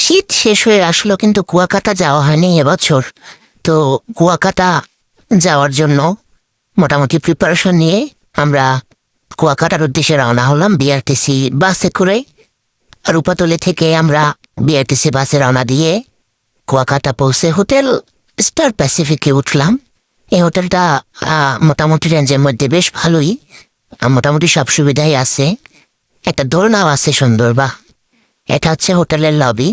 শীত শেষ হয়ে আসলো কিন্তু কুয়াকাটা যাওয়া হয়নি এবছর। তো কুয়াকাটা যাওয়ার জন্য মোটামুটি প্রিপারেশন নিয়ে আমরা কুয়াকাটার উদ্দেশ্যে রওনা হলাম বিআরটিসি বাসে করে। রূপাতলি থেকে আমরা বিআরটিসি বাসে রওনা দিয়ে কুয়াকাটা পৌঁছে হোটেল স্টার প্যাসিফিকে উঠলাম। এই হোটেলটা মোটামুটি রেঞ্জের মধ্যে বেশ ভালোই, মোটামুটি সব সুবিধাই আছে। একটা দোলনাও আছে সুন্দর। বা এটা হচ্ছে হোটেলের লবি।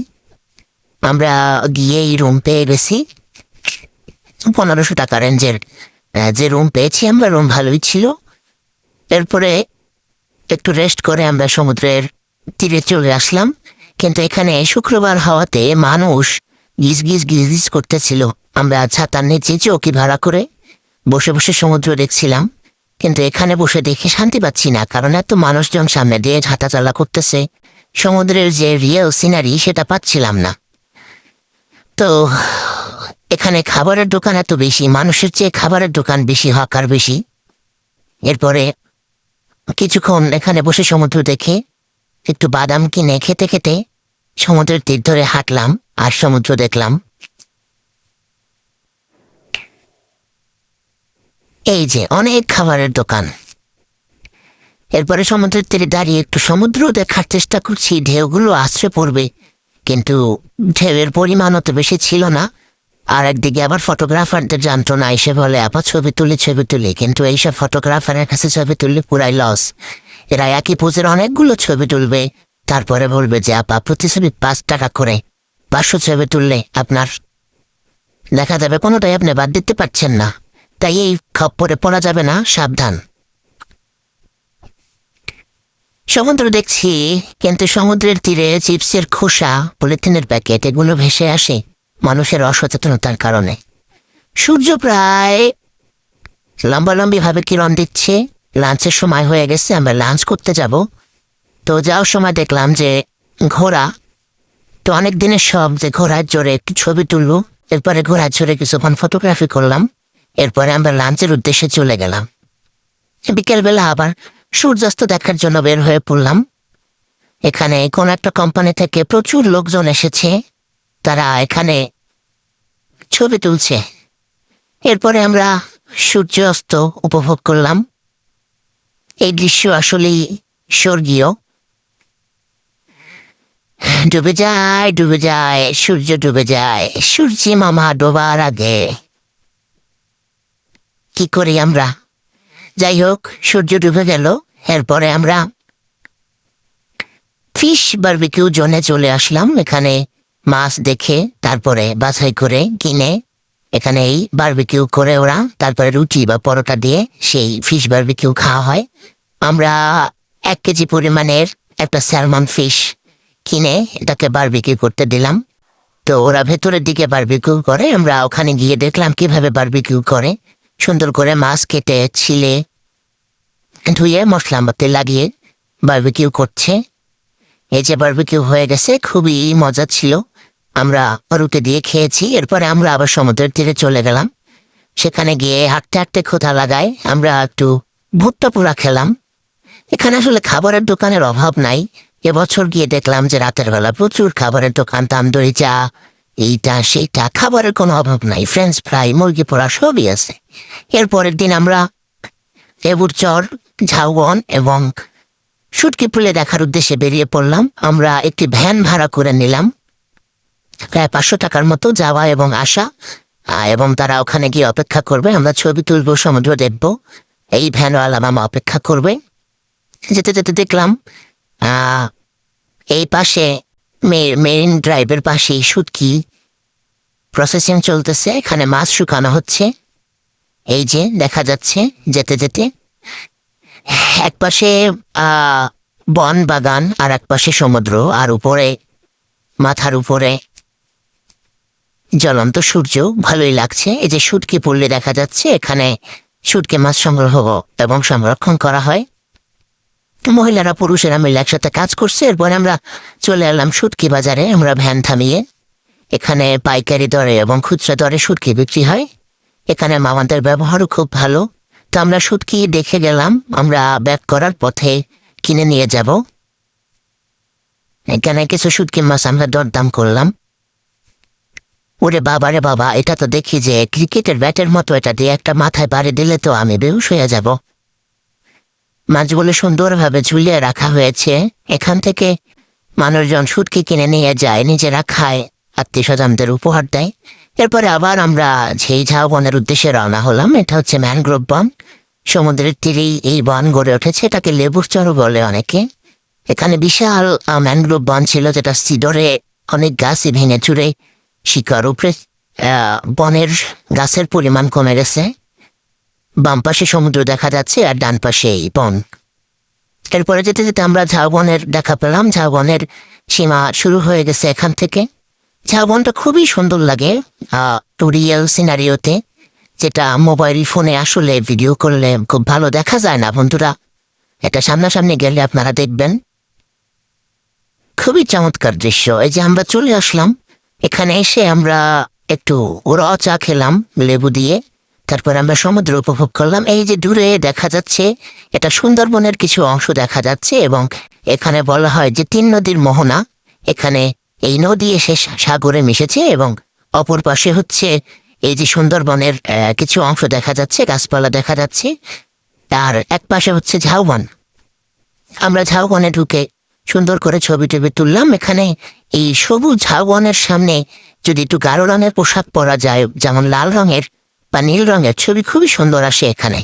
আমরা গিয়ে এই রুম পেয়ে গেছি 1500 টাকা রেঞ্জের। যে রুম পেয়েছি আমরা, রুম ভালোই ছিল। এরপরে একটু রেস্ট করে আমরা সমুদ্রের তীরে চলে আসলাম। কিন্তু এখানে শুক্রবার হওয়াতে মানুষ গিজ গিজ গিজ গিজ করতেছিল। আমরা ছাতার নিচে চৌকি ভাড়া করে বসে বসে সমুদ্র দেখছিলাম। কিন্তু এখানে বসে দেখে শান্তি পাচ্ছি না, কারণ এত মানুষজন সামনে দিয়ে হাঁটাচলা করতেছে। সমুদ্রের যে রিয়েল সিনারি সেটা পাচ্ছিলাম না। তো এখানে খাবারের দোকান এত বেশি, মানুষের চেয়ে খাবারের দোকান বেশি, হকার বেশি। এরপরে কিছুক্ষণ এখানে বসে সমুদ্র দেখে একটু বাদাম কিনে খেতে খেতে সমুদ্রের তীর ধরে হাঁটলাম আর সমুদ্র দেখলাম। এই যে অনেক খাবারের দোকান। এরপরে সমুদ্রের তীরে দাঁড়িয়ে একটু সমুদ্র দেখার চেষ্টা করছি, ঢেউগুলো আছড়ে পড়বে, কিন্তু ঢেউয়ের পরিমাণ অত বেশি ছিল না। আর একদিকে আবার ফটোগ্রাফারদের যন্ত্রণা, এসে বলে আপা ছবি তুলে, কিন্তু এইসব ফটোগ্রাফারের কাছে ছবি তুললে পুরাই লস। এরা একই পোজের অনেকগুলো ছবি তুলবে, তারপরে বলবে যে আপা প্রতি ছবি 5 টাকা করে, 500 ছবি তুললে আপনার দেখা যাবে কোনোটাই আপনি বাদ দিতে পারছেন না। তাই এই খপ্পরে পড়া যাবে না, সাবধান। সমুদ্র দেখছি, কিন্তু সমুদ্রের তীরে চিপসের খোসা, পলিথিনের প্যাকেট এগুলো ভেসে আসে মানুষের অসচেতনতার কারণে। সূর্য প্রায় লম্বালম্বি ভাবে কিরণ দিচ্ছে। লাঞ্চের সময় হয়ে গেছে, আমরা লাঞ্চ করতে যাব। তো যাওয়ার সময় দেখলাম যে ঘোড়া, তো অনেক দিনের সব যে ঘোড়ার জোরে একটু ছবি তুললো। এরপরে ঘোড়ার জোরে কিছুক্ষণ ফটোগ্রাফি করলাম। এরপরে আমরা লাঞ্চের উদ্দেশ্যে চলে গেলাম। বিকেলবেলা আবার সূর্যাস্ত দেখার জন্য বের হয়ে পড়লাম। এখানে কোন একটা কোম্পানি থেকে প্রচুর লোকজন এসেছে, তারা এখানে ছবি তুলছে। এরপরে আমরা সূর্যাস্ত উপভোগ করলাম। এই দৃশ্য আসলেই স্বর্গীয়। ডুবে যায় সূর্য, ডুবে যায় সূর্যি মামা ডোবার আগে। কি করি আমরা? যাই হোক, সূর্য ডুবে গেল। এরপরে আমরা ফিশ বারবিকিউ জোনে চলে আসলাম। এখানে মাছ দেখে তারপরে বাছাই করে কিনে এখানে এই বারবিকিউ করে ওরা তারপরে রুটি বা পরোটা দিয়ে সেই ফিশ বারবিকিউ খাওয়া হয়। আমরা 1 কেজি পরিমাণের একটা স্যালমন ফিশ কিনে এটাকে বারবিকিউ করতে দিলাম। তো ওরা ভেতরের দিকে বারবিকিউ করে, আমরা ওখানে গিয়ে দেখলাম কিভাবে বারবিকিউ করে। সুন্দর করে মাছ কেটে ছিলে ধুয়ে মশলাপাতি লাগিয়ে বারবিকিউ করছে। এই যে বারবিকিউ হয়ে গেছে, খুবই মজা ছিল। আমরা রুটি দিয়ে খেয়েছি। এরপরে আমরা আবার সমুদ্রের তীরে চলে গেলাম। সেখানে গিয়ে হাঁটতে হাঁটতে ক্ষুধা লাগায় আমরা একটু ভুট্টা পোড়া খেলাম। এখানে আসলে খাবারের দোকানের অভাব নাই। এবছর গিয়ে দেখলাম যে রাতের বেলা প্রচুর খাবারের দোকান, তান্দুরি চা, এইটা সেইটা, খাবারের কোনো অভাব নাই। ফ্রেঞ্চ ফ্রাই, মুরগি পোড়া সবই আছে। এরপরের দিন আমরা লেবুর চর, ঝাউবন এবং শুটকি ফুলে দেখার উদ্দেশ্যে বেরিয়ে পড়লাম। আমরা একটি ভ্যান ভাড়া করে নিলাম, প্রায় 500 টাকার মতো যাওয়া এবং আসা। এবং তারা ওখানে গিয়ে অপেক্ষা করবে, আমরা ছবি তুলবো, সমুদ্র দেখবো। এই ভ্যানওয়ালা মামা অপেক্ষা করবে। যেতে যেতে দেখলাম এই পাশে মেরিন ড্রাইভের পাশেই শুটকি প্রসেসিং চলতেছে। এখানে মাছ শুকানো হচ্ছে, এই যে দেখা যাচ্ছে যেতে যেতে। এক পাশে বন বাগান আর এক পাশে সমুদ্র, আর উপরে মাথার উপরে জ্বলন্ত সূর্য। ভালোই লাগছে। এই যে শুটকি পড়লে দেখা যাচ্ছে, এখানে শুটকি মাছ সংগ্রহ এবং সংরক্ষণ করা হয়। মহিলারা পুরুষেরা মিলে একসাথে কাজ করছে। এরপরে আমরা চলে এলাম শুটকি বাজারে। আমরা ভ্যান থামিয়ে এখানে পাইকারি দরে এবং খুচরা দরে শুটকি বিক্রি হয়। এখানে মামাদের ব্যবহারও খুব ভালো। তো আমরা শুটকি দেখে গেলাম, আমরা ব্যাক করার পথে কিনে নিয়ে যাব। এখানে কিছু শুটকি মাছ আমরা দরদাম করলাম। ওরে বাবা রে বাবা, এটা তো দেখি যে ক্রিকেটের ব্যাটের মতো, এটা দিয়ে একটা মাথায় বাড়ি দিলে তো আমি বেহুশ হয়ে যাব। মাছগুলো সুন্দরভাবে ঝুলিয়ে রাখা হয়েছে। এখান থেকে মানুষজন শুটকি কিনে নিয়ে যায়, নিজেরা খায়, আত্মীয় স্বজনদের উপহার দেয়। এরপরে আবার আমরা সেই ঝাউবনের উদ্দেশ্যে রওনা হলাম। এটা হচ্ছে ম্যানগ্রোভ বন। সমুদ্রের তীরেই এই বন গড়ে উঠেছে, এটাকে লেবুর চর বলে অনেকে। এখানে বিশাল ম্যানগ্রোভ বন ছিল, যেটা সিডরে অনেক গাছই ভেঙে চুরে শিকার উপরে বনের গাছের পরিমাণ কমে গেছে। বাম পাশে সমুদ্র দেখা যাচ্ছে আর ডান পাশে এই বন। এরপরে যেতে যেতে আমরা ঝাউবনের দেখা পেলাম। ঝাউবনের সীমা শুরু হয়ে গেছে এখান থেকে। ঝাউবনটা খুবই সুন্দর লাগে রিয়েল সিনারিওতে, যেটা মোবাইল ফোনে আসলে ভিডিও করলে খুব ভালো দেখা যায় না বন্ধুরা। এটা সামনাসামনি গেলে আপনারা দেখবেন, খুবই চমৎকার দৃশ্য। এই যে আমরা চলে আসলাম, এখানে এসে আমরা একটু ওরা চা খেলাম লেবু দিয়ে। তারপর আমরা সমুদ্র উপভোগ করলাম। এই যে দূরে দেখা যাচ্ছে, এটা সুন্দরবনের কিছু অংশ দেখা যাচ্ছে, এবং এখানে বলা হয় যে 3 নদীর মোহনা। এখানে এই নদী এসে সাগরে মিশেছে, এবং অপর পাশে হচ্ছে এই যে সুন্দরবনের কিছু অংশ দেখা যাচ্ছে, গাছপালা দেখা যাচ্ছে, আর এক পাশে হচ্ছে ঝাউবন। আমরা ঝাউবনে ঢুকে সুন্দর করে ছবি টবি তুললাম। এখানে এই সবুজ ঝাউবনের সামনে যদি একটু গাঢ় রঙের পোশাক পরা যায়, যেমন লাল রঙের বা নীল রঙের, ছবি খুবই সুন্দর আসে এখানে,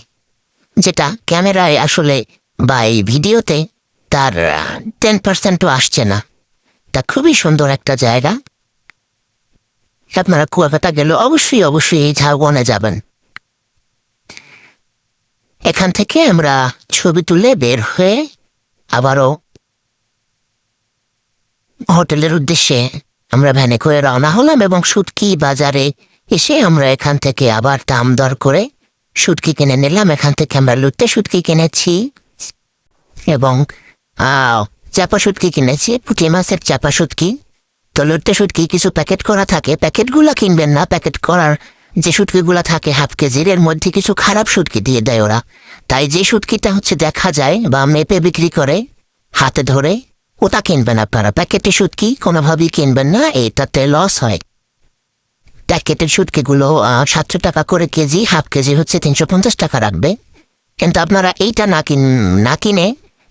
যেটা ক্যামেরায় আসলে বা এই ভিডিওতে তার 10%ও আসছে না। তা খুবই সুন্দর একটা জায়গা। আপনারা কুয়াকাটা গেলে অবশ্যই অবশ্যই এই ঝাউবনে যাবেন। এখান থেকে আমরা ছবি তুলে বের হয়ে আবারও হোটেলের উদ্দেশ্যে আমরা ভ্যানে করে রওনা হলাম, এবং শুটকি বাজারে এসে আমরা এখান থেকে আবার দাম দর করে শুটকি কিনে নিলাম। এখান থেকে আমরা লুটে শুটকি কিনেছি, এবং চাপা শুটকি কিনেছি, পুঁটি মাছের চাপা শুটকি। তো লুটে শুটকি কিছু প্যাকেট করা থাকে, প্যাকেটগুলা কিনবেন না। প্যাকেট করার যে শুটকিগুলা থাকে হাফ কেজির, এর মধ্যে কিছু খারাপ শুটকি দিয়ে দেয় ওরা। তাই যে শুটকিটা হচ্ছে দেখা যায় বা মেপে বিক্রি করে হাতে ধরে, ওটা কিনবেন আপনারা। প্যাকেটে শুটকি কোনোভাবেই কিনবেন না, এটাতে লস হয়। প্যাকেটের শুটকিগুলো 700 টাকা করে কেজি, হাফ কেজি হচ্ছে 350 টাকা রাখবে। কিন্তু আপনারা এইটা না কিনে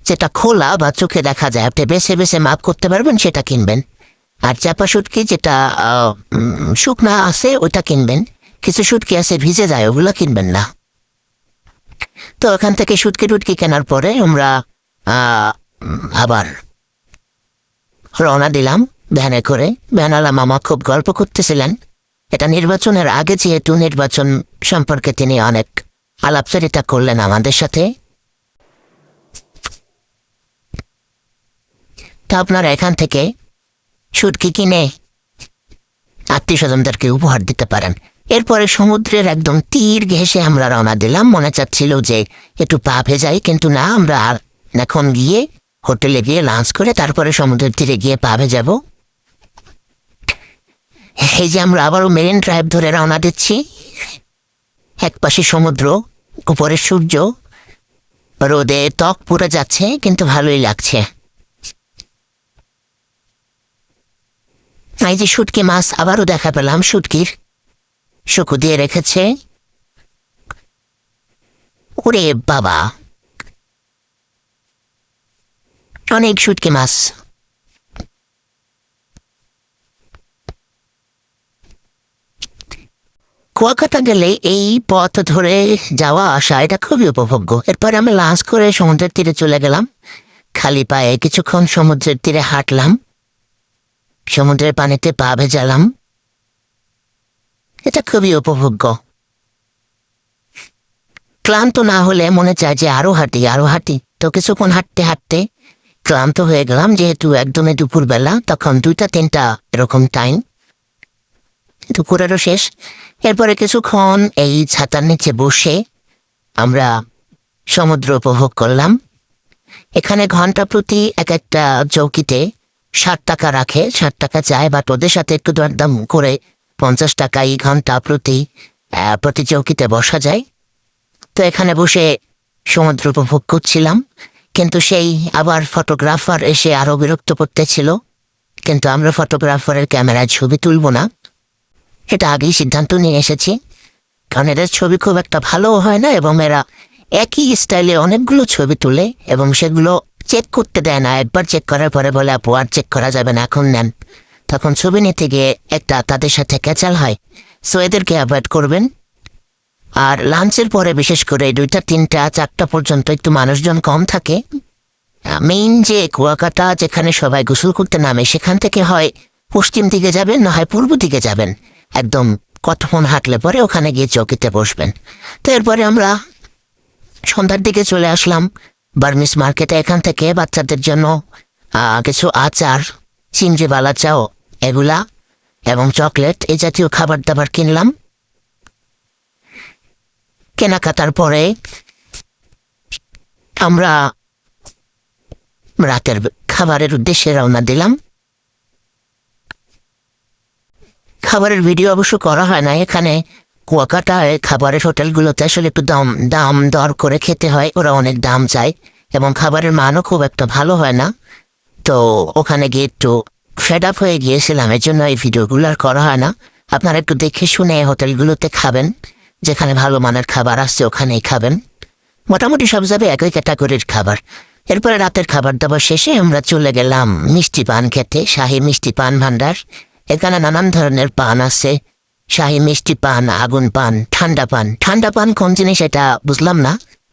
যেটা খোলা বা চোখে দেখা যায়, আপনি বেছে বেছে মাপ করতে পারবেন, সেটা কিনবেন। আর চাপা শুটকি যেটা শুকনা আছে ওইটা কিনবেন। কিছু শুটকি আছে ভিজে যায়, ওগুলো কিনবেন না। তো এখান থেকে শুটকি টুটকি কেনার পরে আমরা আবার রওনা দিলাম ভ্যানে করে। ভ্যানালা মামা খুব গল্প করতেছিলেন। এটা নির্বাচনের আগে, যেহেতু নির্বাচন সম্পর্কে তিনি অনেক আলাপচারিতা করলেন আমাদের সাথে। তা আপনারা এখান থেকে শুটকি কিনে আত্মীয় স্বজনদেরকে উপহার দিতে পারেন। এরপরে সমুদ্রের একদম তীর ঘেঁষে আমরা রওনা দিলাম। মনে চাচ্ছিল যে একটু পা ভেজাই, কিন্তু না, আমরা আর এখন গিয়ে হোটেলে গিয়ে লাঞ্চ করে তারপরে সমুদ্রের তীরে গিয়ে পা ভেজাবো। এই যে আমরা আবারও মেরিন ড্রাইভ ধরে রওনা দিচ্ছি। এক পাশে সমুদ্র, উপরে সূর্য, রোদে ত্বক পুড়ে যাচ্ছে, কিন্তু ভালোই লাগছে। এই যে শুটকি মাছ আবারও দেখা পেলাম, শুটকির শুকু দিয়ে রেখেছে। ওরে বাবা, অনেক শুটকি মাছ। কুয়াকাটা গেলে এই পথ ধরে যাওয়া আসা এটা খুবই উপভোগ্য। এরপরে আমরা লাঞ্চ করে সমুদ্রের তীরে চলে গেলাম। খালি পায়ে কিছুক্ষণ সমুদ্রের তীরে হাঁটলাম, সমুদ্রের পানিতে পা ভেজালাম। এটা খুবই উপভোগ্য। ক্লান্ত না হলে মনে চায় যে আরো হাঁটি আরো হাঁটি। তো কিছুক্ষণ হাঁটতে হাঁটতে ক্লান্ত হয়ে গেলাম, যেহেতু একদমই দুপুরবেলা, তখন 2টা-3টা এরকম টাইম, দুপুরেরও শেষ। এরপরে কিছুক্ষণ এই ছাতার নিচে বসে আমরা সমুদ্র উপভোগ করলাম। এখানে ঘন্টা প্রতি এক একটা চৌকিতে 60 টাকা রাখে, 60 টাকা চায়, বা তোদের সাথে একটু দরদাম করে 50 টাকাই ঘন্টা প্রতি চৌকিতে বসা যায়। তো এখানে বসে সমুদ্র উপভোগ করছিলাম। কিন্তু সেই আবার ফটোগ্রাফার এসে আরো বিরক্ত করতেছিল, কিন্তু আমরা ফটোগ্রাফারের ক্যামেরায় ছবি তুলব না, এটা আগেই সিদ্ধান্ত নিয়ে এসেছি। কারণ এদের ছবি খুব একটা ভালো হয় না এবং এরা একই স্টাইলে অনেকগুলো ছবি তুলে এবং সেগুলো চেক করতে দেয় না। একবার চেক করার পরে বলে আপু আর চেক করা যাবে না, এখন নেন। তখন ছবি নিতে গিয়ে একটা তাদের সাথে ক্যাচাল হয়। সো এদেরকে অ্যাভয়েড করবেন। আর লাঞ্চের পরে বিশেষ করে 2টা 3টা 4টা পর্যন্ত একটু মানুষজন কম থাকে। মেইন যে কুয়াকাটা যেখানে সবাই গোসল করতে নামে সেখান থেকে হয় পশ্চিম দিকে যাবেন, না হয় পূর্ব দিকে যাবেন। একদম কতক্ষণ হাঁটলে পরে ওখানে গিয়ে চৌকিতে বসবেন। তো এরপরে আমরা সন্ধ্যার দিকে চলে আসলাম বার্মিস মার্কেটে। এখান থেকে বাচ্চাদের জন্য কিছু আচার, চিংড়ি বালা চাও এগুলা এবং চকলেট এই জাতীয় খাবার দাবার কিনলাম। কেনাকাটার পরে আমরা রাতের খাবারের উদ্দেশ্যে রওনা দিলাম। খাবারের ভিডিও অবশ্য করা হয় না। এখানে কুয়াকাটায় খাবারের হোটেলগুলোতে আসলে একটু দাম দর করে খেতে হয়, ওরা অনেক দাম চায় এবং খাবারের মানও খুব একটা ভালো হয় না। তো ওখানে গিয়ে একটু ফেড আপ হয়ে গিয়েছিলাম, এর জন্য এই ভিডিওগুলো আর করা হয় না। আপনারা একটু দেখে শুনে হোটেলগুলোতে খাবেন, যেখানে ভালো মানের খাবার আসছে ওখানেই খাবেন। মোটামুটি সব যাবে একই ক্যাটাগরির খাবার। এরপরে রাতের খাবার দাবার শেষে আমরা চলে গেলাম মিষ্টি পান খেতে, শাহী মিষ্টি পান ভান্ডার। এখানে নানান ধরনের পান আছে, শাহী মিষ্টি পান, আগুন পান, ঠান্ডা পান। ঠান্ডা পান কোন জিনিস এটা বুঝলাম না,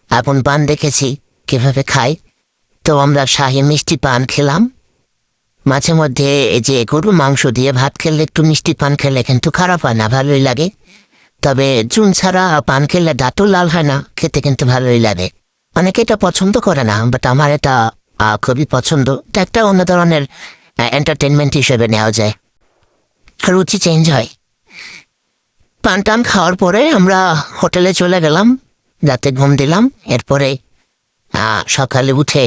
আগুন পান দেখেছি কিভাবে খায়। তো আমরা শাহী মিষ্টি পান খেলাম। মাঝে মধ্যে এই যে গরু মাংস দিয়ে ভাত খেলে একটু মিষ্টি পান খেলে কিন্তু খারাপ হয় না, ভালোই লাগে। তবে চুন ছাড়া পান খেলে দাঁতও লাল হয় না, খেতে কিন্তু ভালোই লাগে। অনেকে এটা পছন্দ করে না, বাট আমার এটা খুবই পছন্দ। এটা একটা অন্য ধরনের এন্টারটেনমেন্ট হিসেবে নেওয়া যায়, রুচি চেঞ্জ হয়। পান টান খাওয়ার পরে আমরা হোটেলে চলে গেলাম, রাতে ঘুম দিলাম। এরপরে সকালে উঠে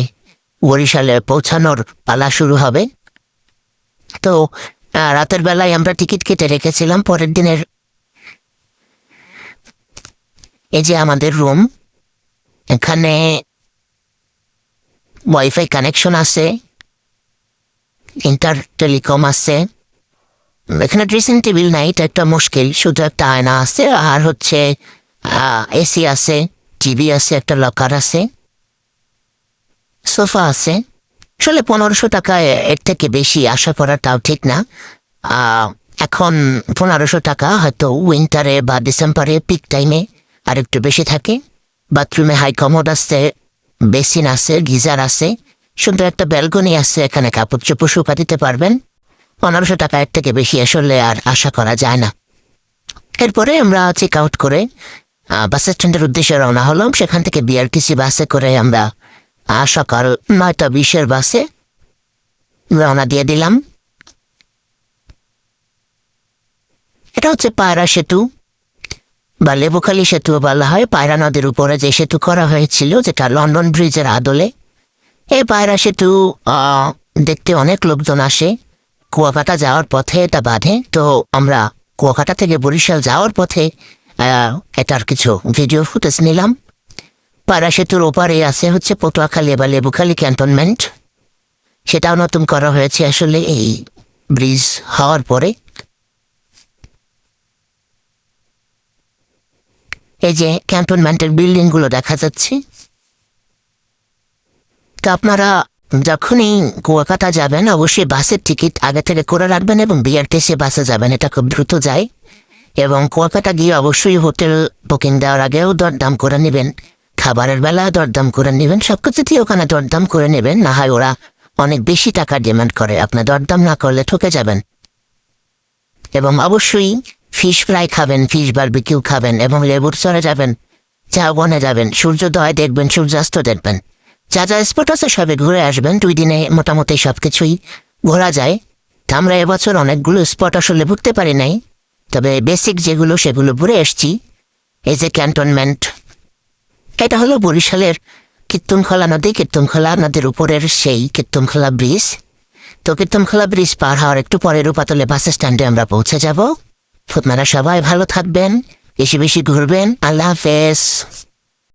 বরিশালে পৌঁছানোর পালা শুরু হবে। তো রাতের বেলায় আমরা টিকিট কেটে রেখেছিলাম পরের দিনের। এই যে আমাদের রুম, এখানে ওয়াইফাই কানেকশন আছে, ইন্টার টেলিকম আছে। এখানে ড্রেসিং টেবিল নাই, এটা একটা মুশকিল, শুধু একটা আয়না আছে আর হচ্ছে এসি আছে, টিভি আছে, একটা লকার আছে, সোফা আছে। আসলে 1500 টাকায় এর থেকে বেশি আশা করাটাও ঠিক না। এখন 1500 টাকা হয়তো উইন্টারে বা ডিসেম্বরে পিক টাইমে আর একটু বেশি থাকে। বাথরুমে হাই কমোড আছে, বেসিন আছে, গিজার আছে, সুন্দর একটা ব্যালকনি আছে, এখানে কাপড় চোপড় শুকা দিতে পারবেন। 1500 টাকা এর থেকে বেশি আসলে আর আশা করা যায় না। এরপরে আমরা চেক আউট করে বাস স্ট্যান্ডের উদ্দেশ্যে রওনা হলাম। সেখান থেকে বিআরটিসি বাসে করে আমরা সকাল 9:20 বাসে রওনা দিয়ে দিলাম। এটা হচ্ছে পায়রা সেতু বা লেবুখালী সেতু বলা হয়। পায়রা নদীর উপরে যে সেতু করা হয়েছিল, যেটা লন্ডন ব্রিজের আদলে। এই পায়রা সেতু দেখতে অনেক লোকজন আসে। কুয়াকাটা যাওয়ার পথে এটা বাঁধে। তো আমরা কুয়াকাটা থেকে বরিশাল যাওয়ার পথে এটার কিছু ভিডিও ফুটেজ নিলাম। পায়রা সেতুর ওপারে আছে হচ্ছে পটুয়াখালী বা লেবুখালী ক্যান্টনমেন্ট, সেটাও নতুন করা হয়েছে আসলে এই ব্রিজ হওয়ার পরে। এই যে ক্যান্টনমেন্টের বিল্ডিংগুলো দেখা যাচ্ছে। তো আপনারা যখনই কুয়াকাটা যাবেন অবশ্যই বাসের টিকিট আগে থেকে করে রাখবেন এবং বিআরটিসি বাসে যাবেন, এটা খুব দ্রুত যায়। এবং কুয়াকাটা গিয়ে অবশ্যই হোটেল বুকিং দেওয়ার আগেও দরদাম করে নেবেন, খাবারের বেলা দরদাম করে নেবেন, সবকিছুতেই ওখানে দরদাম করে নেবেন, না হয় ওরা অনেক বেশি টাকা ডিমান্ড করে। আপনার দরদাম না করলে ঠকে যাবেন। এবং অবশ্যই ফিশ ফ্রাই খাবেন, ফিশ বারবিকিউ খাবেন এবং লেবুর চরে যাবেন, চা বনে যাবেন, সূর্যোদয় দেখবেন, সূর্যাস্ত দেখবেন। যা যা স্পট আছে সবে ঘুরে আসবেন। 2 দিনে মোটামুটি সবকিছুই ঘোরা যায়। তা আমরা এবছর অনেকগুলো স্পট আসলে ঘুরতে পারি নাই, তবে বেসিক যেগুলো সেগুলো ঘুরে এসছি। এই যে ক্যান্টনমেন্ট, এটা হলো বরিশালের কীর্তনখোলা নদী, কীর্তনখোলা নদীর উপরের সেই কীর্তনখোলা ব্রিজ। তো কীর্তনখোলা ব্রিজ পার হওয়ার একটু পরে রূপাতলে বাস স্ট্যান্ডে আমরা পৌঁছে যাব। আপনারা সবাই ভালো থাকবেন, বেশি বেশি ঘুরবেন। আল্লাহ হাফেজ।